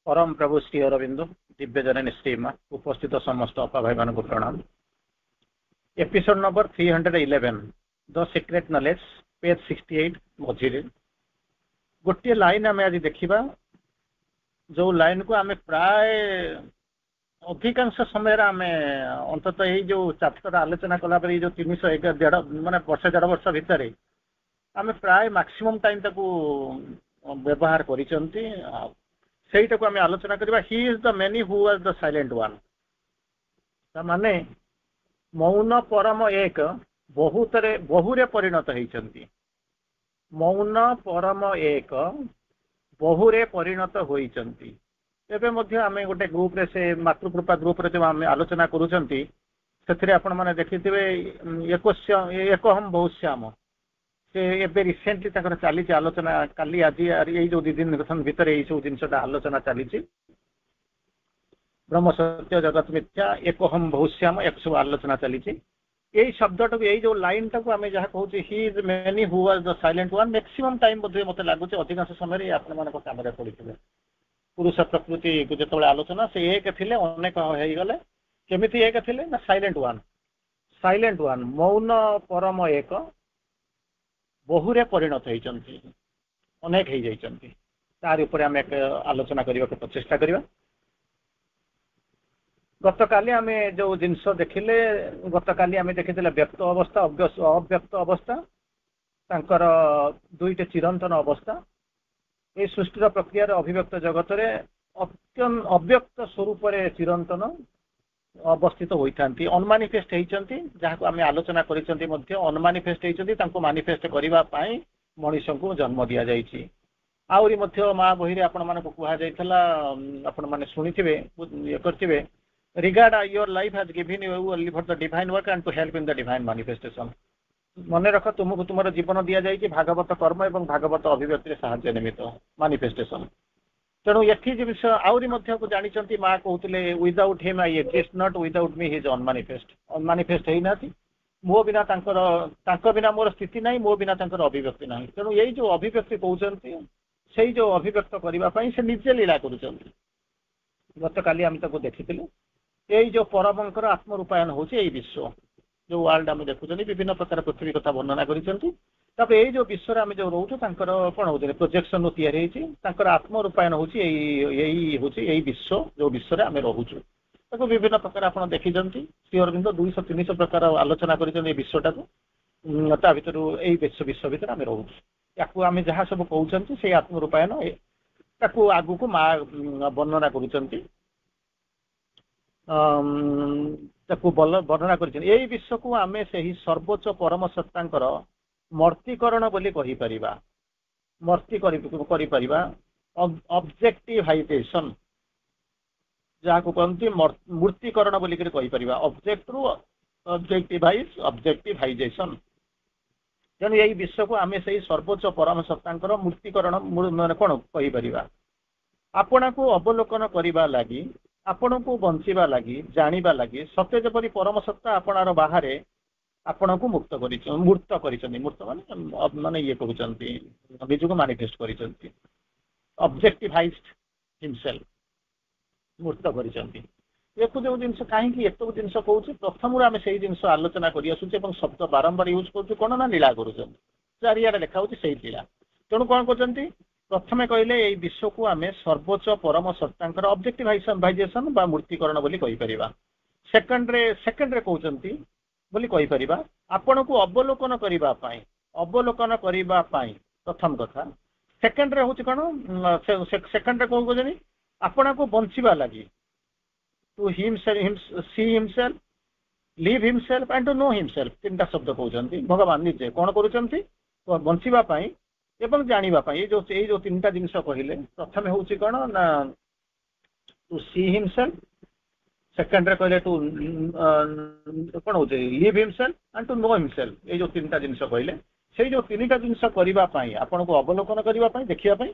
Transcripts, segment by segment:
परम प्रभु श्री अरविंद दिव्य जननी श्रीमा उपस्थित समस्त अपा भाई मान प्रणाम। Episode number 311 the secret knowledge page 68 मझिरे गोटे लाइन आम आज देखा जो लाइन को आम प्राय अधिकांश समय आम अंतत यही जो चैप्टर आलोचना कला जो 311 माने वर्ष 1.5 वर्ष भितर आम प्राय मैक्सिमम टाइम ताकू व्यवहार करिसंती सेटा को आम आलोचना करबा। ही is the many who was the silent one माने मौन परम एक बहुतरे बहुरे परिणत होइचंती। मौन परम एक बहुरे परिणत होइचंती। एबे मध्य आमे गोटे ग्रुप रे से मातृकृपा ग्रुप रे जो आमे आलोचना करूचंती सेथिरे आपण माने देखिथिबे एकहम बहुश्याम से एबे रिसेंटली तकर चली आलोचना काली आज ये जो 2 दिन भीतर ये सब जिनसा आलोचना चली ब्रह्म सत्य जगत मिथ्या एकहम बहुश्याम एक सब आलोचना चली यही शब्दटा यही जो लाइन टाक आम जहाँ कहूँ ही is many who was the silent one maximum time बोधे मत लगुच अधिकांश समय आपण मान काम पड़े पुरुष प्रकृति को जो आलोचना से एक थिले अनेक होगले केमिति एक थिले ना साइलेंट वन मौन परम एक बहुरे परिणत होइचंती अनेक हो जाइचंती तार ऊपर आम एक आलोचना करने को प्रचेष्टा करवा। गतकाली आम जो जिनस देखिले गतकाली आम देखी व्यक्त अवस्था अव्यक्त अवस्था तांकर दुईटे चिरंतन अवस्था ये सृष्टिर प्रक्रिया अभिव्यक्त जगत रे अव्यक्त स्वरूप चिरंतन अवस्थित होती अनमानिफेस्ट होती जहाँ आम आलोचना करिसेंती मध्य अनमानिफेस्ट होती मानिफेस्ट करने मनीष को जन्म दि जाइए। आउरी मध्य माँ बही आपण मानक कहुला आपण मैंने शुणिथे ये करेंगे regard your life has given you for the divine work and to help in the divine manifestation. मन रख तुमको तुम जीवन दि जाइए भागवत कर्म और भागवत अभिव्यक्ति साहाय्य निमित्त मैनिफेस्टेशन। तेणु ये विषय आउरी को जानी माँ कहते without him I exist not without me his unmanifest होना मो बिना बिना मोर स्थिति ना मो बिना अभिव्यक्ति ना। तेणु यही जो अभिव्यक्ति कहते से जो अभिव्यक्त करने से निजे लीला कर गत काली आम देखी यही जो परमंकर आत्मरूपायन हो विश्व जो वर्ल्ड आम देखुं विभिन्न प्रकार पृथ्वी कथा वर्णना कर यही जो विश्व आम जो रोचु कौन हो प्रोजेक्शन या आत्मरूपायन होई विश्व जो विश्व आम रोचु विभिन्न प्रकार आप देखी श्री अरविंद 200-300 प्रकार आलोचना कर विश्वटा भर विश्व भर आम रोचु या आम जहाँ सब कहते से आत्मरूपायन आगू को माँ वर्णना कर वर्णना कर विश्व को आम से सर्वोच्च परम सत्ता मर्तीकरण बोली कहि परिबा मर्ती करि परिबा ऑब्जेक्टिवाइजेशन जहाँ को कहते मूर्तिकरण बोली कहि परिबा ऑब्जेक्ट रु ऑब्जेक्टिवाइजेशन। तेणु यही विश्व को आम से सर्वोच्च परम सत्ता मूर्तिकरण माने कौन कहि परिबा आपण को अवलोकन करने लगी आपण को बंचिबा लगी जानिबा लगी सत्य जेपरि परम सत्ता आपणार बाहर आपण को मुक्त मूर्त मूर्त माने माने ये कहते निज को मैनिफेस्ट कर ऑब्जेक्टिवाइज्ड हिमसेल्फ मूर्त कर जो जिन कहीं एक जिन कौन प्रथम आम से जिन आलोचना कर शब्द बारंबार यूज कर कौन ना लीला कर चारियाडे लिखा से लीला। तेणु कौन कर प्रथमे कहले ये विश्व को आम सर्वोच्च परम सत्ता ऑब्जेक्टिवाइजेशन बा मूर्तिकरण बोली कहि परिबा। सेकंड रे कहउचंती बोली कहि परिबा आपण को अवलोकन करबा पाई प्रथम कथा। सेकंड रे होची कोन सेकंड रे कहउ गजनी आपण को बंचिबा लागि to see himself live himself and to know himself तीनटा शब्द कहउचंती भगवान निजे कोन करूचंती बंचिबा पाई एवं जानिबा पाई ये जो तीनटा जिनस कहले प्रथम होची कोन ना टू सी हिमसेल्फ सेकंड रे कहले टू कौन हो live himself and to know himself ये जो तीनटा जिनस कहले से जो तीनटा जिनस करने आपण को अवलोकन करने देखा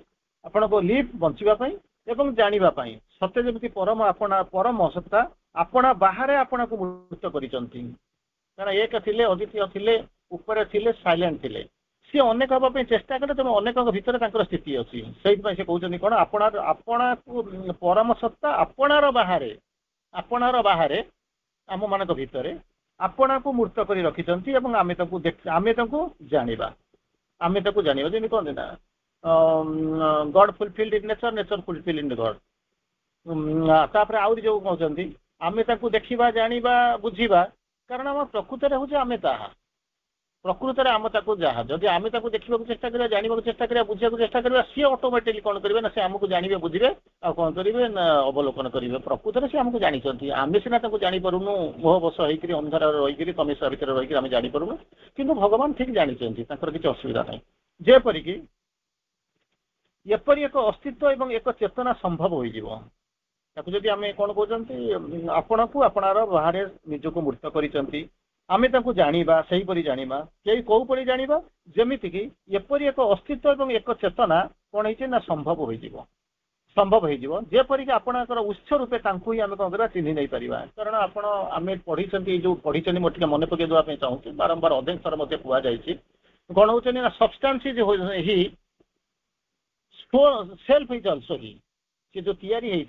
आपण को लिव बंचापी एवं जानापी सत्य जमी परम परम सत्ता आपण बाहर आपण को मूर्त कर एक थिले अद्वितीय थिले ऊपर थिले साइलेंट थिले सी अनेक हाँपी चेष्टा कले तेणु अनेक भितर स्थिति अच्छी से कहते कौन आपणा परम सत्ता आपणार बाहर आम मान भितर आपणा को मूर्त कर रखिंट आम जाना आम जाना जमी कहते ना God fulfilled in nature nature fulfilled in God तापर आउरी जो कहते आम देखा जाना बुझा कारण आम प्रकृत हूँ आम ताहा प्रकृत में आम जहाँ जदि आम देखा चेष्टा करा जानवा चेष्टा करा बुझा चेष्टा करा सी ऑटोमेटिकली कौन करेंगे ना से आमको जानवे बुझे आ कौन करेंगे ना अवलोकन करेंगे प्रकृत में सी आमको जानते आम सीना जापरूनु मोहबश होकर अंधार रहीकि तमिशा भितर रहीकि आम जापरूनु किंतु भगवान ठीक जानते किसी असुविधा ना जेपरिक एपरी एक अस्तित्व एवं एक चेतना संभव होती आम कौन कहते आपण को आपणार बाहर निजक मूर्त कर आमे ताको जानिबा सही परि जानिबा केई को परि जानिबा जेमिति कि एपरि एक अस्तित्व एवं एक चेतना कोन हिचे ना संभव होई जीवो जे परि कि आपणकर उच्च रूपे तांकु ही आमे कोन करा चिन्हि नै परिबा कारण आपण आमे पढिसंती जो पढिसंती मोटिका मने पके दवा पे चाहू बारंबार अध्ययन सर मते कुआ जायछि कोन होचनि ना substance is he self is also he से जो तैयारी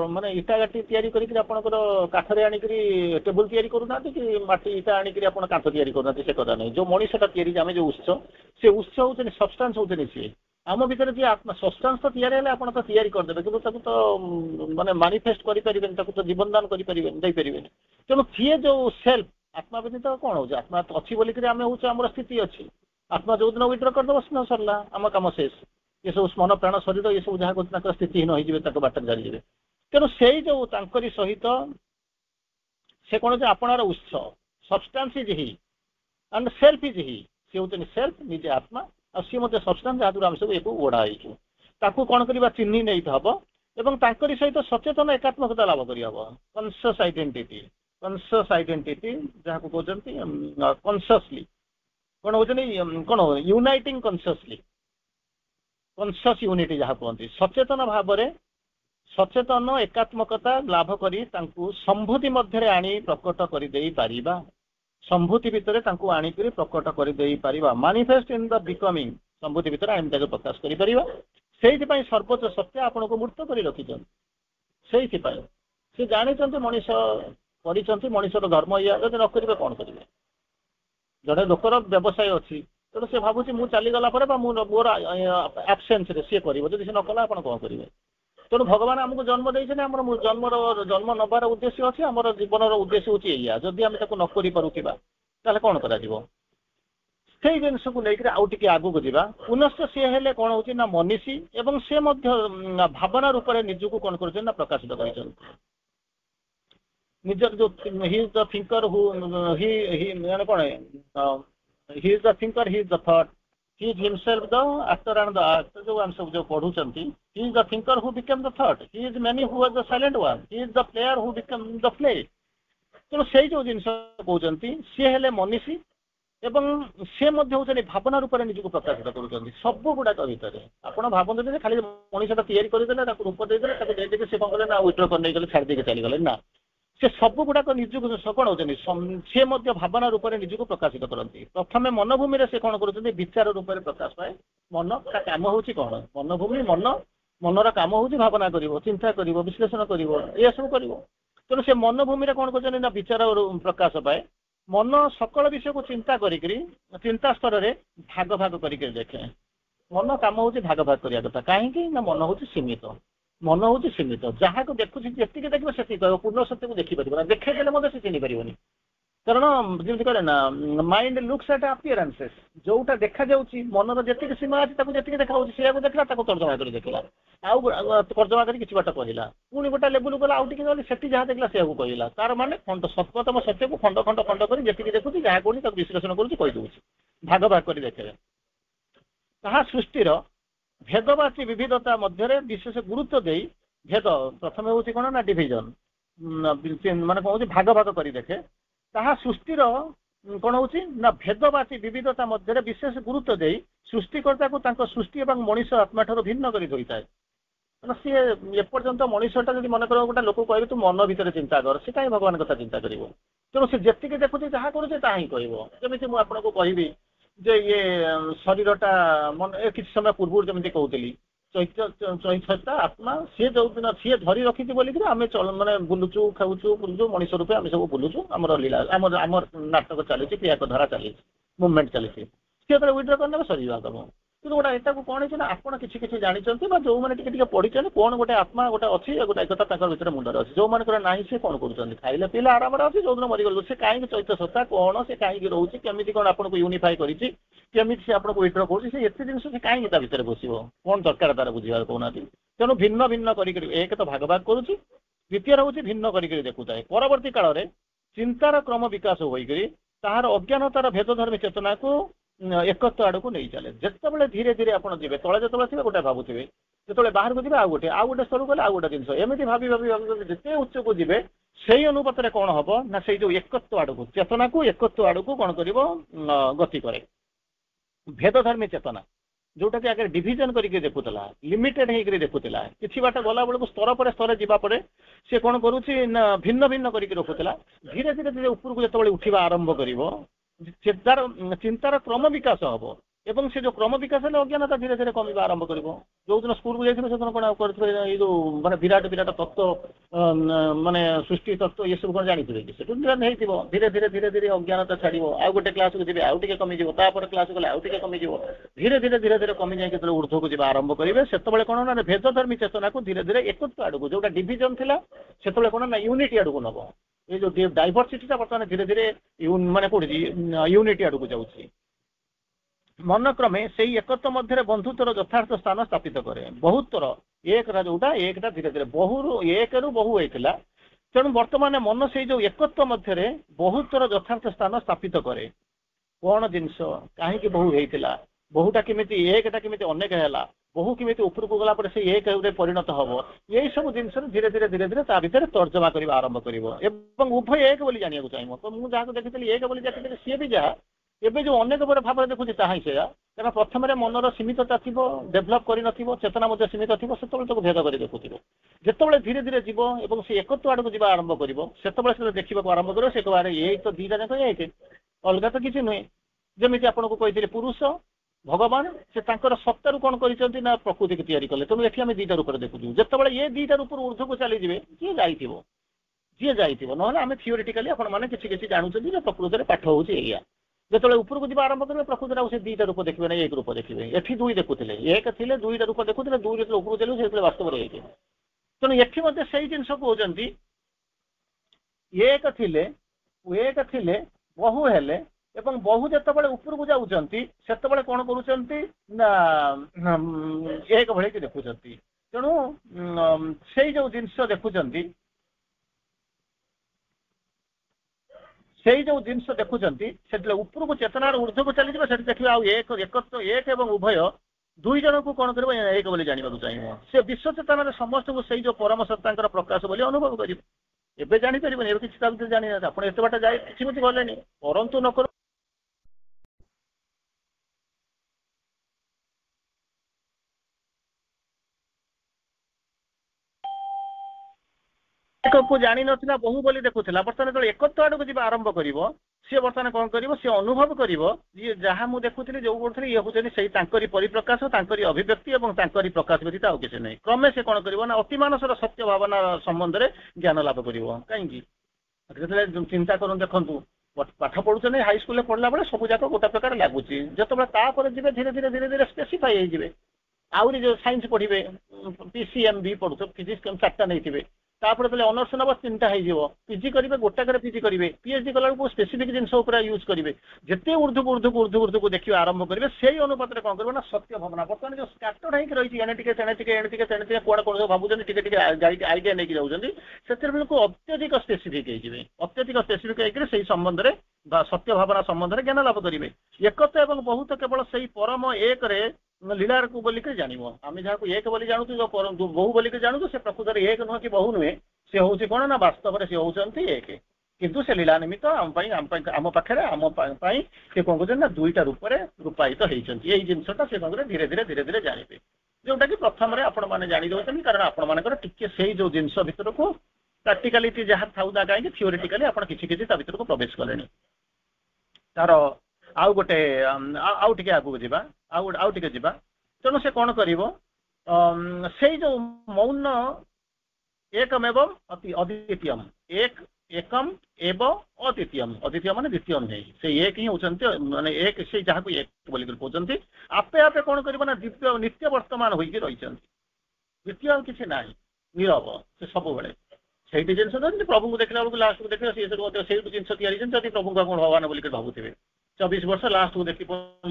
माने इटा गाटी तैयारी करपर काठरे आनिक टेबुल तैयारी करूना कि माटी इटा आनिक कांथ तैयारी करूना से कथा नहीं जो मनीषटा तैयारी आम जो उत्स से उत्स होते सब्सटेंस होते सी आम भर जी आत्मा सब्सटेंस तो तैयारी है आप तो तैयारी करदे कि तो माने मानिफेस्ट करें तो जीवन दान करें तेणु सी जो सेल्फ आत्मा व्यतीत कौन हो आत्मा अच्छी बोलिक आम हूँ आम स्थिति अच्छी आत्मा जो दिन विड्र करदेव स्नेह सरला आम कम शेष ये सब मन प्राण शरीर ये सब जहाँ स्थितिहीन हो बाट जारी तेणु से जो सहित से कौन आपणार उत्स substance is he and self is he सी हूँ सेल्फ निजे आत्मा आ सी मत सब्सटेंस जहाँ आम सब एक ओढ़ाईचु ताकू कौन करवा चिन्ह नहीं हम एवं सहित सचेतन एकात्मकता लाभ करहब कॉन्शियस आइडेंटिटी जहाँ को कहते कॉन्शियसली कौन हो कौन यूनाइटिंग कॉन्शियस यूनिटी जहाँ कहते सचेतन भाव में सचेतन एकात्मकता लाभ करी संभूति मध्य आनी प्रकट कर संभूति भितर आनिक प्रकट कर मानिफेस्ट इन द बिकमिंग संभूति भितर आम प्रकाश कर सर्वोच्च सत्य आपण को मूर्त कर रखिंट से जानी मनीष कर मनीषर धर्म या जब न करेंगे कौन करेंगे जड़े लोकर व्यवसाय अच्छी तेणु से भावुँ मुझे चलीगला मोर आबसेन्स सी कर न कला आप कौन करेंगे तेणु भगवान आमको जन्म देते आम जन्म नबार उद्देश्य अच्छी आम जीवन उद्देश्य हूँ या जदि आम न कर कौन कर जिनस को लेकर आउ टे आगू को जावा पुनश्च सी हेले कौन हो ना मनीषी एवं से भावना रूप से निजक कौन कर प्रकाशित कर निजर जो he is the thinker who he माने कौन he is the thinker he is the thought he is himself the actor and the actor जो हम सब जो पढ़ुचंती he is the thinker who become the thought he is many who was the silent one he is the player who become the play तेणु से जो जिन कहते सी हेले मनीषी एवं से भावना रूप से निजक प्रकाशित कर सब गुड़ाक भितर आप भावते खाली मनीषा तैयारी करदे रूप देदेले से कौन कले ना विड्र कर छाड़ी चलीगले ना से सब गुड़ाक निजक कौन होती सी भावना रूप से निजक प्रकाशित करती प्रथम मनभूमि से कौन कर विचार रूप से प्रकाश पाए मन का कम हूँ कौन मनभूमि मनर कम हूँ भावना कर चिंता कर विश्लेषण कर सब कर तेणु से मनभूमि कौन कर विचार प्रकाश पाए मन सकल विषय को चिंता चिंता स्तर में भाग भाग करके देखे मन कम हूँ भाग भाग करने कथा कहीं मन हूँ सीमित जहाँ को देखुच जी देखिए से कह पूर्ण सत्य को देखिपर देखेदेले मत से चिन्ह पारे कारण जमी कहे ना माइंड लुक्स एट अपीयरेंसेस जोटा देखा जाऊँगी मनर जी सीमा अच्छी जी देखा से देखला तर्जमा कर देखला आउ तर्जमा कर किसी बाट कहला पुणी गोटे लेवल गला आउ टे से जहाँ देखला से कहला तार माने खंड सत्वतम सत्य को खंड खंड खंड कर जी देखुची जहाँ कहूँ विश्लेषण करुँच भाग भाग कर देखे ताहा सृष्टिर भेदवाची विविधता मध्य विशेष गुरुत्व दे भेद प्रथम हूँ कौन ना डिविजन माने कौन भाग भाग कर देखे ताहा सृष्टिर कौन हो भेदवाची विविधता मध्य विशेष गुरुत्व दे सृष्टिकर्ता को सृष्टि और मनीष आत्मा ठार भिन्न कर धोता है सी एपर्यंत मनीषटा जब मन कर गोटे लोक कहे तू मन भितर चिंता कर से कहीं भगवान कथा चिंता कर तेणु से जी देखुचे जहाँ करुचे ता ही कह जमी मुझे आपको कहबी ଯେ ଇଏ ଶରୀରଟା କିଛି ସମୟ ପୂର୍ବରୁ ଯେମିତି କହୁଥିଲି ଚୈତନ୍ୟ ଆତ୍ମା ସିଏ ଯୋଉଦିନ ସିଏ ଧରି ରଖିଛି ବୋଲିକିରି ଆମେ ମାନେ ବୁଲୁଛୁ ଖାଉଛୁ ବୁଲୁଛୁ ମଣିଷ ରୂପେ ଆମେ ସବୁ ବୁଲୁଛୁ ଆମର ଲୀଳା ଆମର ନାଟକ ଚାଲିଛି କ୍ରିୟାଧାରା ଚାଲିଛି ମୁଭମେଣ୍ଟ ଚାଲିଛି ସିଏ ଯେତେବେଳେ ୱିଡ୍ର କରିନେବେ ସରିଯିବା ଦେବ କିନ୍ତୁ ଗୋଟେ ଏଟାକୁ କଣ ହେଇଛି ନା ଆପଣ କିଛି କିଛି ଜାଣିଛନ୍ତି ବା ଯୋଉମାନେ ଟିକେ ଟିକେ ପଢିଛନ୍ତି କଣ ଗୋଟେ ଆତ୍ମା ଗୋଟେ ଅଛି ଗୋଟେ ଏକତା ତାଙ୍କର ଭିତରେ ମୁଣ୍ଡରେ ଅଛି ଯୋଉମାନଙ୍କର ନାହିଁ ସେ କଣ କରୁଛନ୍ତି ଖାଇଲେ ପିଇଲେ ଆରାମରେ ଅଛି ଯୋଉଦିନ ମରିଗଲୁ ସେ କାହିଁକି ଚୈତ୍ୟ ସତ୍ତା କଣ ସେ କାହିଁକି ରହୁଛି କେମିତି କଣ ଆପଣଙ୍କୁ ୟୁନିଫାଇ କରିଛି କେମିତି ସେ ଆପଣଙ୍କୁ ୱିଡ୍ର କରୁଛି ସେ ଏତେ ଜିନିଷ ସେ କାହିଁକି ତା ଭିତରେ ବସିବ କଣ ଦରକାର ତାର ବୁଝିବାର କହୁନାହାନ୍ତି ତେଣୁ ଭିନ୍ନ ଭିନ୍ନ କରିକି ଏକ ତ ଭାଗ ଭାଗ କରୁଛି ଦ୍ୱିତୀୟ ହେଉଛି ଭିନ୍ନ କରିକି ଦେଖୁଥାଏ ପରବର୍ତ୍ତୀ କାଳରେ ଚିନ୍ତାର କ୍ରମ ବିକାଶ ହୋଇକରି ତାହାର ଅଜ୍ଞାନତାର ଭେଦଧର୍ମୀ ଚେତନାକୁ ଏକତ୍ୱ ଆଡକୁ ନେଇ ଚାଲେ ଯେତେବେଳେ ଧୀରେ ଧୀରେ ଆପଣ ଯିବେ ତଳେ ଯେତେବେଳେ ଥିବେ ଗୋଟେ ଭାବୁଥିବେ ଯେତେବେଳେ ବାହାରକୁ ଯିବେ ଆଉ ଗୋଟେ ସ୍ତରକୁ ଗଲେ ଆଉ ଗୋଟେ ଜିନିଷ ଏମିତି ଭାବି ଭାବି ଭାବି ଯେତେ ଉଚ୍ଚକୁ ଯିବେ ସେଇ ଅନୁପାତରେ କଣ ହବ ନା ସେଇ ଯୋଉ ଏକତ୍ୱ ଆଡକୁ ଚେତନାକୁ ଏକତ୍ୱ ଆଡକୁ କଣ କରିବ ଗତି କରେ ଭେଦଧର୍ମୀ ଚେତନା ଯୋଉଟାକି ଆଗରେ ଡିଭିଜନ କରିକି ଦେଖୁଥିଲା ଲିମିଟେଡ ହେଇକି ଦେଖୁଥିଲା କିଛି ବାଟ ଗଲା ବେଳକୁ ସ୍ତର ପରେ ସ୍ତର ଯିବା ପରେ ସେ କଣ କରୁଛି ନା ଭିନ୍ନ ଭିନ୍ନ କରିକି ରଖୁଥିଲା ଧୀରେ ଧୀରେ ଧୀରେ ଉପରକୁ ଯେତେବେଳେ ଉଠିବା ଆରମ୍ଭ କରିବ ଚିନ୍ତାର କ୍ରମ ବିକାଶ ହବ ଏବଂ ସେ ଯୋଉ କ୍ରମ ବିକାଶ ହେଲେ ଅଜ୍ଞାନତା ଧୀରେ ଧୀରେ କମିବା ଆରମ୍ଭ କରିବ ଯୋଉଦିନ ସ୍କୁଲକୁ ଯାଇଥିବେ ସେଦିନ କଣ କରିଥିବେ ଏଇ ଯୋଉ ମାନେ ବିରାଟ ବିରାଟ ତତ୍ତ୍ୱ ମାନେ ସୃଷ୍ଟି ତତ୍ତ୍ୱ ଏସବୁ କଣ ଜାଣିଥିବେ କି ସେଠୁ ହେଇଥିବ ଧୀରେ ଧୀରେ ଧୀରେ ଧୀରେ ଅଜ୍ଞାନତା ଛାଡିବ ଆଉ ଗୋଟେ କ୍ଲାସକୁ ଯିବେ ଆଉ ଟିକେ କମିଯିବ ତାପରେ କ୍ଲାସ ଗଲେ ଆଉ ଟିକେ କମିଯିବ ଧୀରେ ଧୀରେ ଧୀରେ ଧୀରେ କମି ଯାଇକି ଯେତେବେଳେ ଊର୍ଦ୍ଧ୍ୱକୁ ଯିବା ଆରମ୍ଭ କରିବେ ସେତେବେଳେ କଣ ନା ଭେଦଧର୍ମୀ ଚେତନାକୁ ଧୀରେ ଧୀରେ ଏକତ୍ୱ ଆଡକୁ ଯୋଉଟା ଡିଭିଜନ ଥିଲା ସେତେବେଳେ କଣ ନା ୟୁନିଟି ଆଡକୁ ନବ ଏଇ ଯୋଉ ଡାଇଭରସିଟିଟା ବର୍ତ୍ତମାନ ଧୀରେ ଧୀରେ ମାନେ କୋଉଠି ୟୁନିଟି ଆଡକୁ ଯାଉଛି ମନକ୍ରମେ ସେଇ ଏକତ୍ୱ ମଧ୍ୟରେ ବନ୍ଧୁତ୍ୱର ଯଥାର୍ଥ ସ୍ଥାନ ସ୍ଥାପିତ କରେ ବହୁତ ଥର ଏକଟା ଯୋଉଟା ଏକଟା ଧୀରେ ଧୀରେ ବହୁରୁ ଏକରୁ ବହୁ ହେଇଥିଲା ତେଣୁ ବର୍ତ୍ତମାନ ମନ ସେଇ ଯୋଉ ଏକତ୍ୱ ମଧ୍ୟରେ ବହୁତ ଥର ଯଥାର୍ଥ ସ୍ଥାନ ସ୍ଥାପିତ କରେ କଣ ଜିନିଷ କାହିଁକି ବହୁ ହେଇଥିଲା ବହୁଟା କେମିତି ଏକଟା କେମିତି ଅନେକ ହେଲା ବହୁ କେମିତି ଉପରକୁ ଗଲା ପରେ ସେଇ ଏକରେ ପରିଣତ ହବ ଏଇ ସବୁ ଜିନିଷରେ ଧୀରେ ଧୀରେ ଧୀରେ ଧୀରେ ତା ଭିତରେ ତର୍ଜମା କରିବା ଆରମ୍ଭ କରିବ ଏବଂ ଉଭୟ ଏକ ବୋଲି ଜାଣିବାକୁ ଚାହିଁବ ତ ମୁଁ ଯାହାକୁ ଦେଖିଥିଲି ଏକ ବୋଲି ଦେଖିଥିଲି ସିଏ ବି ଯାହା ଏବେ ଯୋଉ ଅନେକ ବଡ ଭାବରେ ଦେଖୁଛି ତାହା ହିଁ ସେଇଆ କାରଣ ପ୍ରଥମରେ ମନର ସୀମିତତା ଥିବ ଡେଭଲପ କରିନଥିବ ଚେତନା ମଧ୍ୟ ସୀମିତ ଥିବ ସେତେବେଳେ ତାକୁ ଭେଦ କରି ଦେଖୁଥିବ ଯେତେବେଳେ ଧୀରେ ଧୀରେ ଯିବ ଏବଂ ସେ ଏକତ୍ୱ ଆଡକୁ ଯିବା ଆରମ୍ଭ କରିବ ସେତେବେଳେ ସେ ଦେଖିବାକୁ ଆରମ୍ଭ କରିବ ସେ କହିବ ଏଇ ତ ଦିଟା ଯାକ ଏକ ଅଲଗା ତ କିଛି ନୁହେଁ ଯେମିତି ଆପଣଙ୍କୁ କହିଥିଲେ ପୁରୁଷ ଭଗବାନ ସେ ତାଙ୍କର ସତ୍ତାରୁ କଣ କରିଛନ୍ତି ନା ପ୍ରକୃତିକୁ ତିଆରି କଲେ ତେଣୁ ଏଠି ଆମେ ଦିଟା ରୂପରେ ଦେଖୁଛୁ ଯେତେବେଳେ ଏ ଦିଟା ରୂପରୁ ଊର୍ଦ୍ଧ୍ୱକୁ ଚାଲିଯିବେ ଯିଏ ଯାଇଥିବ ନହେଲେ ଆମେ ଥିଓରିଟିକାଲି ଆପଣ ମାନେ କିଛି କିଛି ଜାଣୁଛନ୍ତି ଯେ ପ୍ରକୃତରେ ପାଠ ହଉଛି ଏଇଆ ଯେତେବେଳେ ଉପରକୁ ଯିବା ଆରମ୍ଭ କରିବେ ପ୍ରକୃତରେ ଆଉ ସେ ଦିଟା ରୂପ ଦେଖିବେ ନା ଏକ ରୂପ ଦେଖିବେ ଏଠି ଦୁଇ ଦେଖୁଥିଲେ ଏକ ଥିଲେ ଦୁଇଟା ରୂପ ଦେଖୁଥିଲେ ଦୁଇ ଯେତେବେଳେ ଉପରକୁ ଚାଲିବେ ସେତେବେଳେ ବାସ୍ତବରେ ଏକ ତେଣୁ ଏଠି ମଧ୍ୟ ସେଇ ଜିନିଷ କହୁଛନ୍ତି ଏକ ଥିଲେ ବହୁ ହେଲେ ଏବଂ ବହୁ ଯେତେବେଳେ ଉପରକୁ ଯାଉଛନ୍ତି ସେତେବେଳେ କଣ କରୁଛନ୍ତି ନା ଏକ ଭଳିକି ଦେଖୁଛନ୍ତି ତେଣୁ ସେଇ ଯୋଉ ଜିନିଷ ଦେଖୁଛନ୍ତି ସେତେବେଳେ ଉପରକୁ ଚେତନାର ଊର୍ଦ୍ଧ୍ୱକୁ ଚାଲିଯିବ ସେଠି ଦେଖିବେ ଆଉ ଏକତ୍ୱ ଏକ ଏବଂ ଉଭୟ ଦୁଇ ଜଣଙ୍କୁ କଣ କରିବ ଏକ ବୋଲି ଜାଣିବାକୁ ଚାହିଁବ ସେ ବିଶ୍ୱ ଚେତନାରେ ସମସ୍ତଙ୍କୁ ସେଇ ଯୋଉ ପରମ ସତ୍ତାଙ୍କର ପ୍ରକାଶ ବୋଲି ଅନୁଭବ କରିବ ଏବେ ଜାଣିପାରିବନି ଏବେ କିଛି ତା ଭିତରେ ଜାଣିନାହାନ୍ତି ଆପଣ ଏତେ ବାଟ ଯାଇ କିଛି କିଛି ଗଲେନି କରନ୍ତୁ ନ କରୁ ଏକକୁ ଜାଣିନଥିଲା ବହୁ ବୋଲି ଦେଖୁଥିଲା ବର୍ତ୍ତମାନ ଯେତେବେଳେ ଏକତ୍ୱ ଆଡକୁ ଯିବା ଆରମ୍ଭ କରିବ ସିଏ ବର୍ତ୍ତମାନ କଣ କରିବ ସିଏ ଅନୁଭବ କରିବ ଇଏ ଯାହା ମୁଁ ଦେଖୁଥିଲି ଯୋଉ କରୁଥିଲି ଇଏ ହଉଛନ୍ତି ସେଇ ତାଙ୍କରି ପରିପ୍ରକାଶ ତାଙ୍କରି ଅଭିବ୍ୟକ୍ତି ଏବଂ ତାଙ୍କରି ପ୍ରକାଶ ବ୍ୟତୀତ ଆଉ କିଛି ନାହିଁ କ୍ରମେ ସେ କଣ କରିବ ନା ଅତିମାନସର ସତ୍ୟ ଭାବନା ସମ୍ବନ୍ଧରେ ଜ୍ଞାନ ଲାଭ କରିବ କାହିଁକି ଯେତେବେଳେ ଚିନ୍ତା କରନ୍ତୁ ଦେଖନ୍ତୁ ପାଠ ପଢୁଛନ୍ତି ହାଇସ୍କୁଲରେ ପଢିଲା ବେଳେ ସବୁ ଯାକ ଗୋଟେ ପ୍ରକାର ଲାଗୁଛି ଯେତେବେଳେ ତାପରେ ଯିବେ ଧୀରେ ଧୀରେ ଧୀରେ ଧୀରେ ସ୍ପେସିଫାଇ ହେଇଯିବେ ଆହୁରି ଯୋଉ ସାଇନ୍ସ ପଢିବେ PCM ପଢୁଛ ଫିଜିକ୍ସ ଚାରିଟା ନେଇଥିବେ ତାପରେ ତାହେଲେ ଅନର୍ସ ନେବ ତିନିଟା ହେଇଯିବ ପିଜି କରିବେ ଗୋଟାକରେ ପିଜି କରିବେ PhD କଲାବେଳକୁ ସ୍ପେସିଫିକ ଜିନିଷ ଉପରେ ୟୁଜ୍ କରିବେ ଯେତେ ଉର୍ଦ୍ଧ୍ୱକୁ ଦେଖିବା ଆରମ୍ଭ କରିବେ ସେଇ ଅନୁପାତରେ କଣ କରିବ ନା ସତ୍ୟ ଭାବନା ବର୍ତ୍ତମାନ ଯୋଉ ସ୍କାଟର୍ଡ ହେଇକି ରହିଛି ଏଣେ ଟିକେ ତେଣେ ଟିକେ କୁଆଡେ କଣ ଭାବୁଛନ୍ତି ଟିକେ ଟିକେ ଆଇଡିଆ ନେଇକି ଯାଉଛନ୍ତି ସେଥିରେ ବେଳକୁ ଅତ୍ୟଧିକ ସ୍ପେସିଫିକ ହେଇଯିବେ ଅତ୍ୟଧିକ ସ୍ପେସିଫିକ ହେଇକି ସେଇ ସମ୍ବନ୍ଧରେ ବା ସତ୍ୟ ଭାବନା ସମ୍ବନ୍ଧରେ ଜ୍ଞାନ ଲାଭ କରିବେ ଏକତ୍ୱ ଏବଂ ବହୁତ କେବଳ ସେଇ ପରମ ଏକରେ ଲୀଳାକୁ ବୋଲିକି ଜାଣିବ ଆମେ ଯାହାକୁ ଏକ ବୋଲି ଜାଣୁଛୁ ଯୋଉ ବହୁ ବୋଲିକି ଜାଣୁଛୁ ସେ ପ୍ରକୃତରେ ଏକ ନୁହେଁ କି ବହୁ ନୁହେଁ ସେ ହଉଛି କଣ ନା ବାସ୍ତବରେ ସେ ହଉଛନ୍ତି ଏକ କିନ୍ତୁ ସେ ଲୀଳା ନିମିତ୍ତ ଆମ ପାଖରେ ଆମ ପାଇଁ ସେ କଣ କରୁଛନ୍ତି ନା ଦୁଇଟା ରୂପରେ ରୂପାୟିତ ହେଇଛନ୍ତି ଏଇ ଜିନିଷଟା ସେ କଣ ଧୀରେ ଧୀରେ ଜାଣିବେ ଯୋଉଟା କି ପ୍ରଥମରେ ଆପଣ ମାନେ ଜାଣି ଦଉଛନ୍ତି କାରଣ ଆପଣ ମାନଙ୍କର ଟିକେ ସେଇ ଯୋଉ ଜିନିଷ ଭିତରକୁ ପ୍ରାକ୍ଟିକାଲିଟି ଯାହା ଥାଉ ନା କାହିଁକି ଥିଓରିଟିକାଲି ଆପଣ କିଛି କିଛି ତା ଭିତରକୁ ପ୍ରବେଶ କଲେଣି ତାର ଆଉ ଗୋଟେ ଆଉ ଟିକେ ଆଗକୁ ଯିବା ଆଉ ଟିକେ ଯିବା ତେଣୁ ସେ କଣ କରିବ ସେଇ ଯୋଉ ମୌନ एकमेवम अद्वितीयम एकम एव अद्वितीयम अद्वितीय माने द्वितीय नहीं से एक ही होचंती माने एक से जहाँ को एक बोली कहते आपे आपे कौन कर नित्य वर्तमान होगी रही द्वितीय किसी ना नीरव से सब बड़े से जिन प्रभु को देखला बेलू लास्ट को देखिए से जिन तैयारी प्रभु को भगवान बोलिक भावुवे 24 वर्ष लास्ट को देखी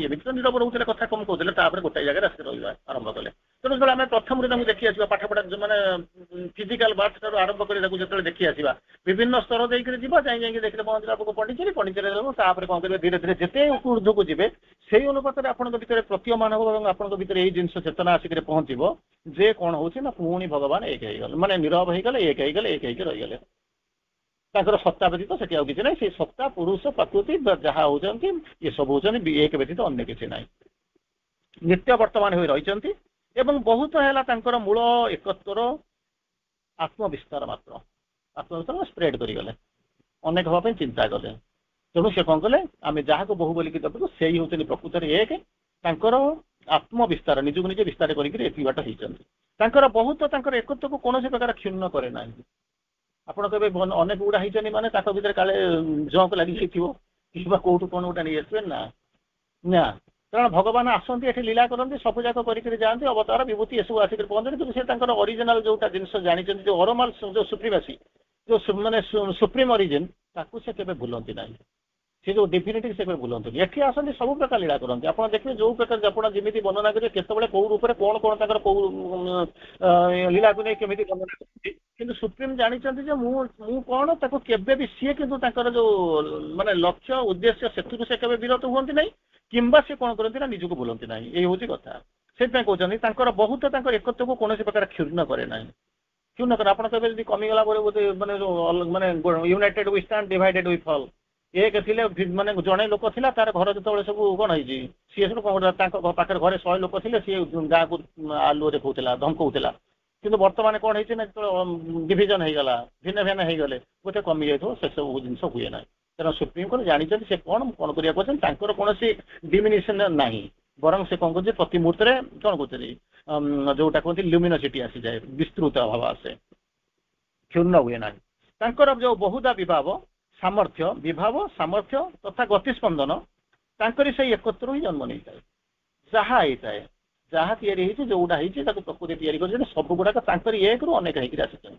एमती तो नीरव रोचे कथा कम कहते गोटे जगह आसिक रहा आरंभ कले तेणु जो आम प्रथम देखी आसवा पाठ पढ़ा मैंने फिजिकाल बार्थ ठार आरंभ कर जो देखी आसवा विभिन्न स्तर देखिए जाए देखिए पहुंचला पंडिचेरी पंडिचेरी कौन करेंगे धीरे धीरे जिते ऊर्ध्व को जी से अनुपात आपण भर प्रतीयमान हो आपण भर यही जिन चेतना आसिक पहुंचब जे कौन हो पुणी भगवान एक माने नीरव होगले एक रहीगले सत्ता व्यतीत से किसी ना से सत्ता पुरुष प्रकृति जहाँ होती ये सब होती एक व्यतीत अन्य किसी ना नित्य वर्तमान हो रही एवं बहुत है मूल एकत्वर आत्मविस्तार मात्र आत्मविस्तार स्प्रेड करगले अनेक हाँपाई चिंता कले तेणु से कौन कले आम जहाँ को बहु बोलिक देखो से ही होती प्रकृत एक आत्मविस्तार निजक निजे विस्तार करके बाट होती बहुत एकत्व को कौन प्रकार क्षुण्ण करे ना आप अनेक गुड़ा होती माने भर काले जंक लगी कि कौटू कौन गोटा नहीं आसवे ना ना कारण भगवान आसती ये लीला करते सब जाक कर जाते अवतार विभूति ये सब आसिक पहुंचते कि ओरिजिनल जोटा जिन जानते जो ओरमाल जो सुप्रीमेसी जो मैंने सुप्रीम ओरिजिन ताकू से केबे भूलती ना से जो डिफिनिटी से भूलती ये आसती सब प्रकार लीला करते आप देखिए जो प्रकार आप जमी वर्णना करेंगे केतबे कौ रूप में कौन कौन कौ लीला को नहीं केमी वर्णना करते कि सुप्रीम जानते मु कौन केबे भी सी कि जो माने लक्ष्य उद्देश्य से केबे विरत हुए ना किंबा से कौन करती ना निजक भूलती ना ये हूँ कथा से कहते बहुत एकत्व को कौन प्रकार क्षुण्ण करे ना क्षुण्ण कर आप कमिगला माने माने united we stand divided we fall एक थिले माने जड़े लोक थिला तार घर जो सब कौन है सी सब कौन पाखे घरे 100 लोक थे सी गाँ को आलू देखा धमकाउला कि बर्तमान कौन है डिविजन होगला भिन्न भिन्न होगले गोटे कमी जाए से सब जिन हुए ना तेना सुप्रीम कोर्ट जानते से कौन कौन करा कौन कौन डिमिनिशन ना बरं से कौन कर प्रति मुहूर्त कौन कहते जोटा कहते ल्यूमिनोसिटी आसी जाए विस्तृत भाव आसे क्षुण्ण हुए ना जो बहुधा विभाव सामर्थ्य तथा गतिस्पंदन से एकत्र ही जन्म नहीं थाए जहाँ होता है जहाँ जोटा प्रकृति या सब गुड़ाक एक रु अनेक होकर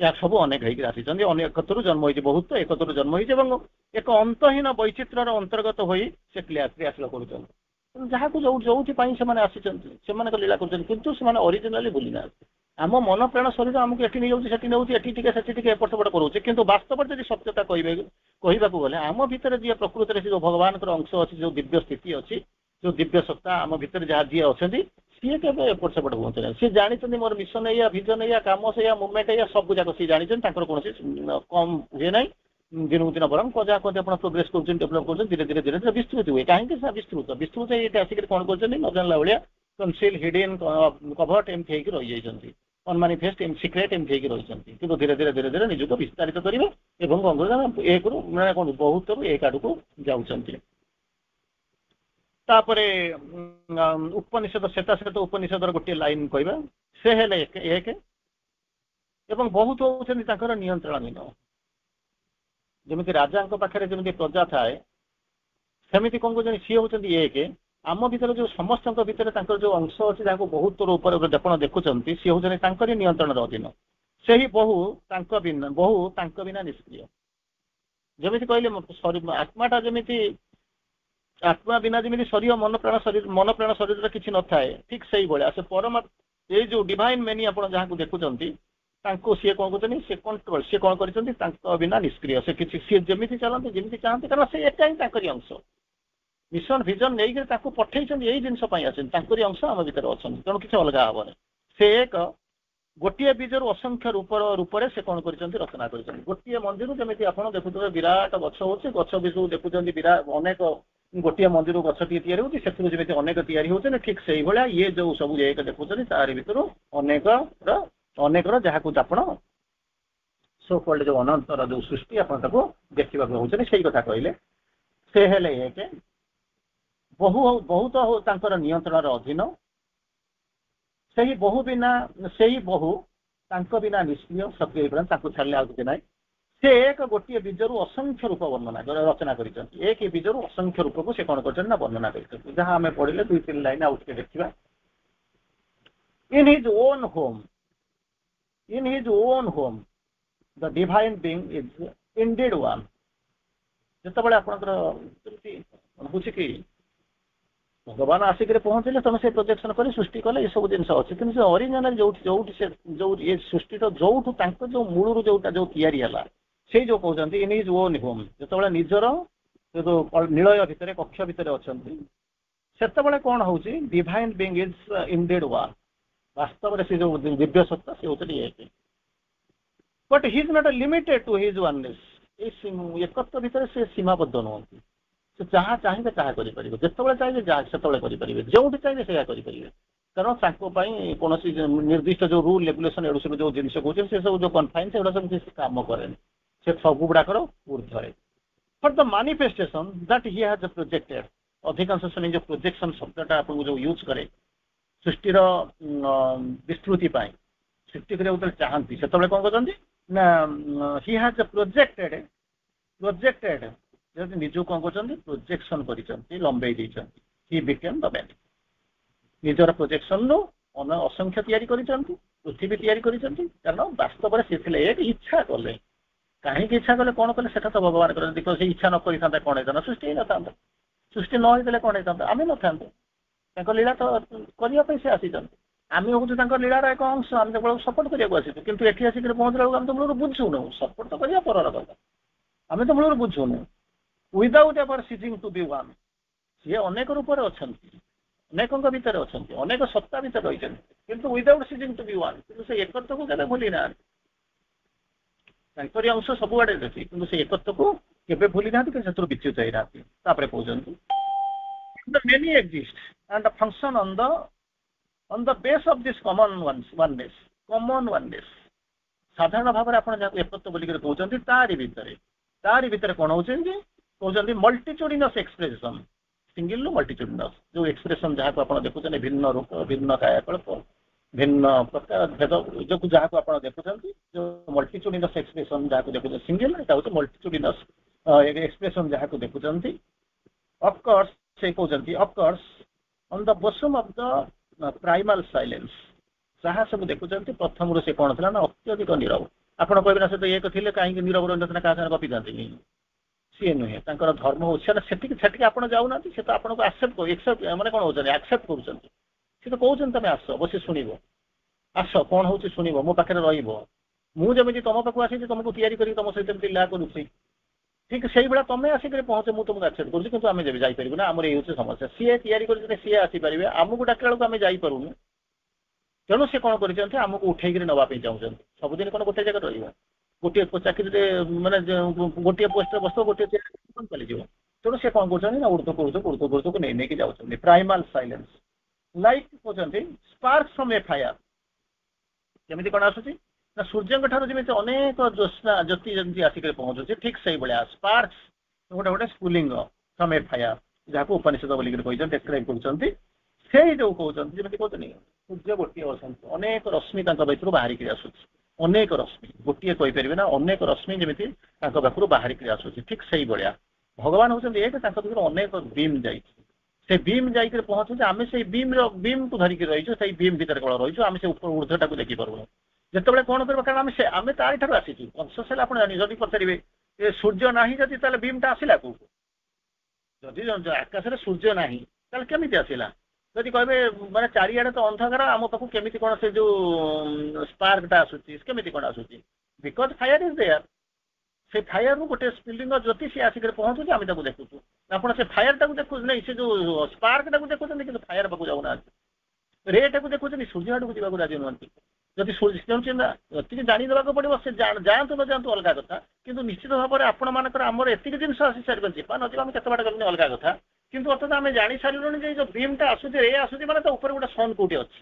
या सब अनेक होकर आसी एकत्र जन्म हो बहुत एकत्र जन्म हो एक अंतहीन वैचित्र अंतर्गत हो क्रियाशील कर जहाँ को जो से आसी लीला कर ओरिजिनाली भूली ना आम मन प्राण शरीर आमको ये नहीं जाऊँगी से नौटी एपट सेपट करोचे कि वास्तव जब सत्यता कहवाक गले आम भितर जी प्रकृत में जो भगवान अंश अच्छी जो दिव्य स्थिति अच्छी जो दिव्य सत्ता आम भितर जहाँ जी अच्छा सी के एपट सेपट हूँ ना सी जानते मोर मिशन या भिजन या कम से या मुवमेंट या सब जाक सी जानते कौन कम हुए ना दिन को दिन बरं जहाँ कहते आप प्रोग्रेस कर डेभलप कर धीरे धीरे धीरे धीरे विस्तृत हुए कहीं विस्तृत ये आसिक कौन कर न जानला भाया कनसिल हिडन कभर्ट एमती रही जाती अनमानिफेस्ट सिक्रेट एमती रही कि धीरे धीरे धीरे धीरे निजक विस्तारित करेंगे एक मैंने कौन बहुत एक आड़ को जाऊँच उपनिषद श्वेताश्वेत उपनिषदर गोटे लाइन कहवा से हेले एक एवं बहुत होती नियंत्रणाधीन जमी राजा पाखे जमी प्रजा थाए सेमती कौन कहते सी होती एक आम भर जो समस्त भर जो अंश अच्छी जहाँ बहुत रूप आप देखुं सी हूँ नियंत्रण अधीन से ही बहु बिना निष्क्रिय जमी कहले आत्माटा जमी आत्मा बिना जमी शरीर मन प्राण शरीर किसी न थाए ठीक से भाया से परमात्मा ये जो डिवाइन मेनी आप जहाँ को देखुं सी कौन कहते सी कंट्रोल सी कौन कर बिना निष्क्रिय से किसी सी जमी चलते जमी चाहते कारण से एक ही अंश मिशन विजन नहीं पठे यही जिनस आसरी अंश आम भर अच्छा तेणु किसी अलग हेनी से एक गोटे बीजर असंख्य रूप से कौन कर रचना कर गोटे मंदिर जमी आप देखुए विराट गछ हो गछ भी देखुं विराट अनेक गोटे मंदिर गछटी या जमी अनेक या ठीक से भाया ये जो सब एक देखुं तार भर अनेक जहाँ को आप सो कल्ड जो अनंतर जो सृष्टि आप देखा से कथा कहले से हेले एक ବହୁତ ତାଙ୍କର ନିୟନ୍ତ୍ରଣର ଅଧୀନ। ସେହି ବହୁ ବିନା ସେହି ବହୁ ତାଙ୍କ ବିନା ନିଷ୍କ୍ରିୟ ସକ୍ରିୟ ହେଇପାରନ୍ତି, ତାଙ୍କୁ ଛାଡ଼ିଲେ ଆଉ କିଛି ନାହିଁ। ସେ ଏକ ଗୋଟିଏ ବୀଜରୁ ଅସଂଖ୍ୟ ରୂପ ରଚନା କରିଛନ୍ତି। ଏକ ବୀଜରୁ ଅସଂଖ୍ୟ ରୂପକୁ ସେ କଣ କରିଛନ୍ତି ନା ବର୍ଣ୍ଣନା କରିଛନ୍ତି, ଯାହା ଆମେ ପଢିଲେ 2-3 ଲାଇନ ଆଉ ଟିକେ ଦେଖିବା। In his own home the divine being is indeed one। ଯେତେବେଳେ ଆପଣଙ୍କର ବୁଝି କି ଭଗବାନ ଆସିକରି ପହଞ୍ଚିଲେ ତମେ ସେ ପ୍ରୋଜେକ୍ସନ କରି ସୃଷ୍ଟି କଲେ ଏସବୁ ଜିନିଷ ଅଛି, କିନ୍ତୁ ସେ ଅରିଜିନାଲ ଯୋଉଠି ସେ ଯୋଉ ଏ ସୃଷ୍ଟିର ଯୋଉଠୁ ତାଙ୍କ ଯୋଉ ମୂଳରୁ ଯୋଉ ତିଆରି ହେଲା ସେଇ ଯୋଉ କହୁଛନ୍ତି ଇନ୍ ହିଜ୍ ଓନ୍ ହୋମ୍, ଯେତେବେଳେ ନିଜର ଯୋଉ ନିଳୟ ଭିତରେ କକ୍ଷ ଭିତରେ ଅଛନ୍ତି ସେତେବେଳେ କଣ ହଉଛି divine being is indeed one, ବାସ୍ତବରେ ସେ ଯୋଉ ଦିବ୍ୟ ସତ୍ତା ସେ ହଉଛନ୍ତି ଏକ। But he is not limited to his oneness, ଏଇ ଏକତ୍ଵ ଭିତରେ ସେ ସୀମାବଦ୍ଧ ନୁହନ୍ତି। ସେ ଯାହା ଚାହିଁବେ ତାହା କରିପାରିବେ, ଯେତେବେଳେ ଚାହିଁବେ ଯାହା ସେତେବେଳେ କରିପାରିବେ, ଯୋଉଠି ଚାହିଁବେ ସେଇଆ କରିପାରିବେ। କାରଣ ତାଙ୍କ ପାଇଁ କୌଣସି ନିର୍ଦ୍ଦିଷ୍ଟ ଯୋଉ ରୁଲ୍ ରେଗୁଲେସନ ଏଡୁ ସବୁ ଯୋଉ ଜିନିଷ କହୁଛନ୍ତି ସେ ସବୁ ଯୋଉ କନଫାଇନ୍ ସେଗୁଡ଼ା ସବୁ କିଛି କାମ କରେନି, ସେ ସବୁ ଗୁଡାକର ଊର୍ଦ୍ଧ୍ୱରେ। For the manifestation that he has projected, ଅଧିକାଂଶ ସମୟ ଯୋଉ ପ୍ରୋଜେକ୍ସନ ଶବ୍ଦଟା ଆପଣଙ୍କୁ ଯୋଉ ୟୁଜ୍ କରେ ସୃଷ୍ଟିର ବିସ୍ତୃତି ପାଇଁ, ସୃଷ୍ଟି କରିବାକୁ ଯେତେବେଳେ ଚାହାନ୍ତି ସେତେବେଳେ କଣ କରୁଛନ୍ତି ନା ହି ହାଜ୍ ପ୍ରୋଜେକ୍ଟେଡ୍ ଯଦି ନିଜକୁ କଣ କରୁଛନ୍ତି ପ୍ରୋଜେକ୍ସନ କରିଛନ୍ତି, ଲମ୍ବେଇ ଦେଇଛନ୍ତି। ହି ବିକେମ୍ ଦ ମ୍ୟାନ୍, ନିଜର ପ୍ରୋଜେକ୍ସନରୁ ଅସଂଖ୍ୟ ତିଆରି କରିଛନ୍ତି, ପୃଥିବୀ ତିଆରି କରିଛନ୍ତି। କାରଣ ବାସ୍ତବରେ ସେ ଥିଲେ ଏକ, ଇଚ୍ଛା କଲେ। କାହିଁକି ଇଚ୍ଛା କଲେ କଣ କଲେ ସେଟା ତ ଭଗବାନ କରନ୍ତି। ଦେଖ ସେ ଇଚ୍ଛା ନ କରିଥାନ୍ତା କଣ ହେଇଥାନ୍ତା, ସୃଷ୍ଟି ହେଇନଥାନ୍ତା। ସୃଷ୍ଟି ନ ହେଇଥିଲେ କଣ ହେଇଥାନ୍ତା, ଆମେ ନଥାନ୍ତେ। ତାଙ୍କ ଲୀଳା ତ କରିବା ପାଇଁ ସେ ଆସିଛନ୍ତି, ଆମେ ହଉଛୁ ତାଙ୍କ ଲୀଳାର ଏକ ଅଂଶ, ଆମେ କେବଳ ସପୋର୍ଟ କରିବାକୁ ଆସିଛୁ। କିନ୍ତୁ ଏଠି ଆସିକି ପହଞ୍ଚିଲା ବେଳକୁ ଆମେ ତ ମୂଳରୁ ବୁଝୁନୁ, ସପୋର୍ଟ ତ କରିବା ପରର କଥା, ଆମେ ତ ମୂଳରୁ ବୁଝୁନୁ। ୱିଦାଉଟ୍ ଏଭର ସିଜିଂ ଟୁ ବି ୱାନ୍, ସିଏ ଅନେକ ରୂପରେ ଅଛନ୍ତି, ଅନେକଙ୍କ ଭିତରେ ଅଛନ୍ତି, ଅନେକ ସତ୍ତା ଭିତରେ ରହିଛନ୍ତି, କିନ୍ତୁ ୱିଦାଉଟ୍ ସିଜିଂ ଟୁ ବି ୱାନ୍, କିନ୍ତୁ ସେ ଏକତ୍ୱକୁ କେବେ ଭୁଲି ନାହାନ୍ତି। ତାଙ୍କରି ଅଂଶ ସବୁଆଡେ ଅଛି, କିନ୍ତୁ ସେ ଏକତ୍ୱକୁ କେବେ ଭୁଲି ନାହାନ୍ତି, କିନ୍ତୁ ସେଥିରୁ ବିଚ୍ୟୁତ ହେଇନାହାନ୍ତି। ତାପରେ କହୁଛନ୍ତି the many exist and function on the base of this common oneness। ସାଧାରଣ ଭାବରେ ଆପଣ ଯାହାକୁ ଏକତ୍ୱ ବୋଲିକରି କହୁଛନ୍ତି ତାରି ଭିତରେ କଣ ହଉଛନ୍ତି କହୁଛନ୍ତି ମଲ୍ଟିଚୁଡିନସ୍ ଏକ୍ସପ୍ରେସନ, ସିଙ୍ଗଲରୁ ମଲ୍ଟିଚୁଡିନସ୍ ଯୋଉ ଏକ୍ସପ୍ରେସନ ଯାହାକୁ ଆପଣ ଦେଖୁଛନ୍ତି, ଭିନ୍ନ ରୂପ, ଭିନ୍ନ କାୟାକଳ୍ପ, ଭିନ୍ନ ପ୍ରକାର ଭେଦ ଯାହାକୁ ଆପଣ ଦେଖୁଛନ୍ତି, ଯୋଉ ମଲ୍ଟିଚୁଡିନସ୍ ଏକ୍ସପ୍ରେସନ ଯାହାକୁ ଦେଖୁଛନ୍ତି ସିଙ୍ଗଲ, ଏଟା ହଉଛି ମଲ୍ଟିଚୁଡିନସ୍ ଏକ୍ସପ୍ରେସନ ଯାହାକୁ ଦେଖୁଛନ୍ତି। ଅଫକୋର୍ସ ସେ କହୁଛନ୍ତି of course on the bosom of the primal silence, ଯାହା ସବୁ ଦେଖୁଛନ୍ତି ପ୍ରଥମରୁ ସେ କଣ ଥିଲା ନା ଅତ୍ୟଧିକ ନୀରବ। ଆପଣ କହିବେ ନା ସେ ତ ଏକ ଥିଲେ, କାହିଁକି ନୀରବ ରହିନଥିଲା, କାହା ସାଙ୍ଗରେ ଗପିଥାନ୍ତି? ସିଏ ନୁହେଁ, ତାଙ୍କର ଧର୍ମ ହଉଛି ସେଠିକି ଆପଣ ଯାଉନାହାନ୍ତି, ସେ ତ ଆପଣଙ୍କୁ ମାନେ କଣ ହଉଛନ୍ତି ଆକ୍ସେପ୍ଟ କରୁଛନ୍ତି। ସେ ତ କହୁଛନ୍ତି ତମେ ଆସ, ବସି ଶୁଣିବ, ଆସ କଣ ହଉଛି ଶୁଣିବ, ମୋ ପାଖରେ ରହିବ। ମୁଁ ଯେମିତି ତମ ପାଖକୁ ଆସିଛି ତମକୁ ତିଆରି କରିକି ତମ ସହିତ ଏମିତି ଲୀଳା କରୁଛି, ଠିକ ସେଇଭଳିଆ ତମେ ଆସିକରି ପହଞ୍ଚ, ମୁଁ ତମକୁ ଆକ୍ସେପ୍ଟ କରୁଛି, କିନ୍ତୁ ଆମେ ଯେବେ ଯାଇପାରିବୁ ନା, ଆମର ଏଇ ହଉଛି ସମସ୍ୟା। ସିଏ ତିଆରି କରିଛନ୍ତି, ସିଏ ଆସିପାରିବେ, ଆମକୁ ଡାକିଲା ବେଳକୁ ଆମେ ଯାଇପାରୁନୁ। ତେଣୁ ସେ କଣ କରିଛନ୍ତି, ଆମକୁ ଉଠେଇକିରି ନବା ପାଇଁ ଚାହୁଁଛନ୍ତି। ସବୁଦିନ କଣ ଗୋଟେ ଜାଗାରେ ରହିବ, ଗୋଟିଏ ଚାକିରିରେ ମାନେ ଗୋଟିଏ ପୋଷ୍ଟରେ ବସିବ, ଗୋଟିଏ ଚାଲିଯିବ। ତେଣୁ ସେ କଣ କରୁଛନ୍ତି ନା ଉର୍ଦ୍ଧ୍ୱକୁ ନେଇକି ଯାଉଛନ୍ତି। ପ୍ରାଇମାଲ ସାଇଲେନ୍ସ ଲାଇକ୍ କହୁଛନ୍ତି ସ୍ପାର୍କ ଫ୍ରମ୍ ଏ ଫାୟାର, ଯେମିତି କଣ ଆସୁଛି ନା ସୂର୍ଯ୍ୟଙ୍କ ଠାରୁ ଯେମିତି ଅନେକ ଜ୍ୟୋତି ଯେମିତି ଆସିକରି ପହଞ୍ଚୁଛି, ଠିକ ସେଇଭଳିଆ ସ୍ପାର୍କ ଗୋଟେ ସ୍ଫୁଲିଙ୍ଗ ଫ୍ରମ୍ ଏ ଫାୟାର, ଯାହାକୁ ଉପନିଷଦ ବୋଲିକରି କହିଛନ୍ତି, ଡେସ୍କ୍ରାଇବ୍ କରୁଛନ୍ତି। ସେଇ ଯୋଉ କହୁଛନ୍ତି, ଯେମିତି କହୁଛନ୍ତି ସୂର୍ଯ୍ୟ ଗୋଟିଏ ଅଛନ୍ତି, ଅନେକ ରଶ୍ମି ତାଙ୍କ ଭିତରୁ ବାହାରିକି ଆସୁଛି, ଅନେକ ରଶ୍ମି, ଗୋଟିଏ କହିପାରିବେ ନା, ଅନେକ ରଶ୍ମି ଯେମିତି ତାଙ୍କ ପାଖରୁ ବାହାରିକି ଆସୁଛି, ଠିକ ସେଇଭଳିଆ ଭଗବାନ ହଉଛନ୍ତି ଏକ, ତାଙ୍କ ଭିତରୁ ଅନେକ ବିମ୍ ଯାଇଛି, ସେ ବିମ୍ ଯାଇକରି ପହଞ୍ଚୁଛି। ଆମେ ସେଇ ବିମ୍କୁ ଧରିକି ରହିଛୁ, ସେଇ ବିମ୍ ଭିତରେ କଣ ରହିଛୁ, ଆମେ ସେ ଊର୍ଦ୍ଧ୍ୱଟାକୁ ଦେଖିପାରୁନୁ। ଯେତେବେଳେ କଣ କରିବା, କାରଣ ଆମେ ତାରି ଠାରୁ ଆସିଛୁ। କନସିୟସ୍ ହେଲେ ଆପଣ ଯଦି ପଚାରିବେ ଏ ସୂର୍ଯ୍ୟ ନାହିଁ ଯଦି, ତାହେଲେ ବିମ୍ ଟା ଆସିଲା କୋଉଠୁ? ଯଦି ଆକାଶରେ ସୂର୍ଯ୍ୟ ନାହିଁ ତାହେଲେ କେମିତି ଆସିଲା? ଯଦି କହିବେ ମାନେ ଚାରିଆଡେ ତ ଅନ୍ଧକାର, ଆମ ପାଖକୁ କେମିତି କଣ ସେ ଯୋଉ ସ୍ପାର୍କଟା ଆସୁଛି, କେମିତି କଣ ଆସୁଛି? ବିକଜ ଫାୟାର ଇଜ ଦେୟାର, ସେ ଫାୟାରରୁ ଗୋଟେ ସ୍ଫୁଲିଙ୍ଗ ଜ୍ୟୋତି ସେ ଆସିକରି ପହଞ୍ଚୁଛି, ଆମେ ତାକୁ ଦେଖୁଛୁ। ଆପଣ ସେ ଫାୟାରଟାକୁ ଦେଖୁଛନ୍ତି, ନାଇଁ ସେ ଯୋଉ ସ୍ପାର୍କଟାକୁ ଦେଖୁଛନ୍ତି, କିନ୍ତୁ ଫାୟାର ପାଖକୁ ଯାଉନାହାନ୍ତି। ରେଟାକୁ ଦେଖୁଛନ୍ତି, ସୂର୍ଯ୍ୟ ଆଡକୁ ଯିବାକୁ ରାଜି ନୁହନ୍ତି। ଯଦି ଏତିକି ଜାଣିଦେବାକୁ ପଡିବ, ସେ ଯାଆନ୍ତୁ ନ ଯାଆନ୍ତୁ ଅଲଗା କଥା, କିନ୍ତୁ ନିଶ୍ଚିତ ଭାବରେ ଆପଣ ମାନଙ୍କର ଆମର ଏତିକି ଜିନିଷ ଆସି ସାରିବ, ଯିବା ନଯିବା ଆମେ କେତେ ବାଟ ଗଲେଣି ଅଲଗା କଥା, କିନ୍ତୁ ଅର୍ଥାତ ଆମେ ଜାଣି ସାରିଲୁଣି ଯେ ଯୋଉ ବିମ୍ ଟା ଆସୁଛି, ରେ ଆସୁଛି, ମାନେ ତା ଉପରେ ଗୋଟେ ସନ୍ କୋଉଠି ଅଛି।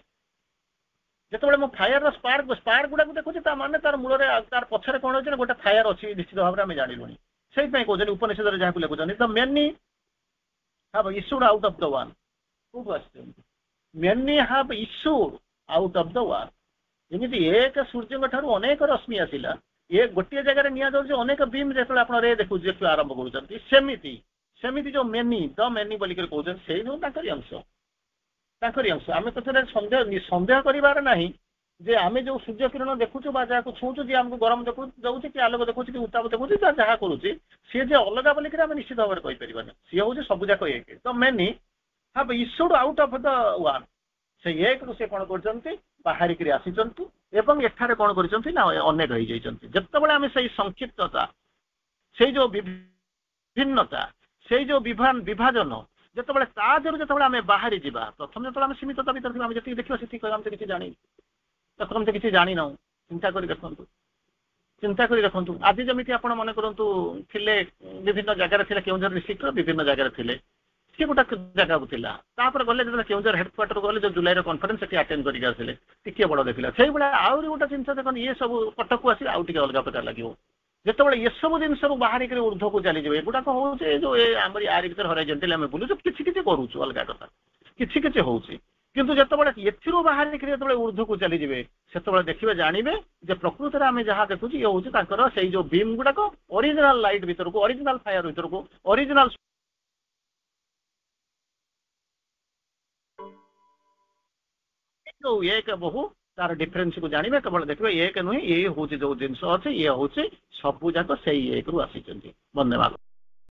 ଯେତେବେଳେ ମୁଁ ଫାୟାରର ସ୍ପାର୍କ ଗୁଡାକୁ ଦେଖୁଛି, ତା ମାନେ ତାର ମୂଳରେ ତାର ପଛରେ କଣ ଅଛି ନା ଗୋଟେ ଫାୟାର ଅଛି, ନିଶ୍ଚିତ ଭାବରେ ଆମେ ଜାଣିଲୁଣି। ସେଇଥିପାଇଁ କହୁଛନ୍ତି ଉପନିଷଦରେ ଯାହାକୁ ଲେଖୁଛନ୍ତି ଦ many have issued out of the one. କୋଉଠୁ ଆସିଛନ୍ତି? many have issued out of the one. ଯେମିତି ଏକ ସୂର୍ଯ୍ୟଙ୍କ ଠାରୁ ଅନେକ ରଶ୍ମି ଆସିଲା, ଏ ଗୋଟିଏ ଜାଗାରେ ନିଆଯାଉଛି ଅନେକ ବିମ୍, ଯେତେବେଳେ ଆପଣ ରେ ଦେଖୁଛି ଦେଖିବା ଆରମ୍ଭ କରୁଛନ୍ତି, ସେମିତି ଯୋଉ ମେନି ଦ ମେନି ବୋଲିକରି କହୁଛନ୍ତି, ସେଇ ଯୋଉ ତାଙ୍କରି ଅଂଶ। ଆମେ ସେଥିରେ ସନ୍ଦେହ କରିବାର ନାହିଁ ଯେ ଆମେ ଯୋଉ ସୂର୍ଯ୍ୟ କିରଣ ଦେଖୁଛୁ ବା ଯାହାକୁ ଛୁଉଁଛୁ, ଯିଏ ଆମକୁ ଗରମ ଦଉଛି କି ଆଲୋକ ଦେଖୁଛି କି ଉତ୍ତାପ ଦେଖୁଛି, ଯାହା କରୁଛି ସିଏ ଯେ ଅଲଗା ବୋଲିକରି ଆମେ ନିଶ୍ଚିତ ଭାବରେ କହିପାରିବାନି। ସିଏ ହଉଛି ସବୁ ଯାକ ଏକ। ତ many have issued out of the one. ସେଇ ଏକରୁ ସେ କଣ କରୁଛନ୍ତି? ବାହାରିକିରି ଆସିଛନ୍ତି ଏବଂ ଏଠାରେ କଣ କରିଛନ୍ତି ନା ଅନେକ ହେଇଯାଇଛନ୍ତି। ଯେତେବେଳେ ଆମେ ସେଇ ସଂକ୍ଷିପ୍ତତା, ସେଇ ଯୋଉ ଭିନ୍ନତା, ସେଇ ଯୋଉ ବିଭାଜନ, ଯେତେବେଳେ ତା ଦେହରୁ ଯେତେବେଳେ ଆମେ ବାହାରି ଯିବା, ପ୍ରଥମେ ଯେତେବେଳେ ଆମେ ସୀମିତତା ଭିତରେ ଥିବା, ଆମେ ଯେତିକି ଦେଖିବା ସେତିକି କହିବା, ଆମେ ତ କିଛି ଜାଣିନି, ପ୍ରଥମେ ତ କିଛି ଜାଣିନାହୁଁ। ଚିନ୍ତା କରି ଦେଖନ୍ତୁ ଆଜି ଯେମିତି ଆପଣ ମନେ କରନ୍ତୁ ଥିଲେ ବିଭିନ୍ନ ଜାଗାରେ ଥିଲେ, କେଉଁଝର ଡିଷ୍ଟ୍ରିକ୍ଟର ବିଭିନ୍ନ ଜାଗାରେ ଥିଲେ, ସିଏ ଗୋଟେ ଜାଗାକୁ ଥିଲା, ତାପରେ ଗଲେ ଯେତେବେଳେ କେଉଁଝର ହେଡକ୍ୱାର୍ଟର ଗଲେ, ଯୋଉ ଜୁଲାଇର କନଫରେନ୍ସ ସେଠି ଆଟେଣ୍ଡ କରିକି ଆସିଲେ, ଟିକେ ବଡ ଦେଖିଲା। ସେଇଭଳିଆ ଆହୁରି ଗୋଟେ ଜିନିଷ ଦେଖନ୍ତୁ, ଇଏ ସବୁ କଟକକୁ ଆସି ଆଉ ଟିକେ ଅଲଗା ପ୍ରକାର ଲାଗିବ। ଯେତେବେଳେ ଏସବୁ ଜିନିଷରୁ ବାହାରିକରି ଉର୍ଦ୍ଧ୍ୱକୁ ଚାଲିଯିବ, ଏଗୁଡାକ ହଉଛି ଯୋଉ ଆମର ଆରି ଭିତରେ ହରାଇଜେଣ୍ଟାଲି ଆମେ ବୁଲୁଛୁ, କିଛି କରୁଛୁ, ଅଲଗା କଥା, କିଛି ହଉଛି। କିନ୍ତୁ ଯେତେବେଳେ ଏଥିରୁ ବାହାରିକରି ଯେତେବେଳେ ଉର୍ଦ୍ଧ୍ୱକୁ ଚାଲିଯିବେ, ସେତେବେଳେ ଦେଖିବେ, ଜାଣିବେ ଯେ ପ୍ରକୃତରେ ଆମେ ଯାହା ଦେଖୁଛୁ ଇଏ ହଉଛି ତାଙ୍କର ସେଇ ଯୋଉ ବିମ୍ ଗୁଡାକ, ଅରିଜିନାଲ ଲାଇଟ୍ ଭିତରକୁ, ଅରିଜିନାଲ ଫାୟାର ଭିତରକୁ, ଅରିଜିନାଲ ଯୋଉ ଏକ ବହୁ ତାର ଡିଫରେନ୍ସକୁ ଜାଣିବେ। କେବଳ ଦେଖିବେ ଏକ ନୁହେଁ, ଇଏ ହଉଛି ଯୋଉ ଜିନିଷ ଅଛି, ଇଏ ହଉଛି ସବୁ ଯାକ ସେଇ ଏକରୁ ଆସିଛନ୍ତି। ଧନ୍ୟବାଦ।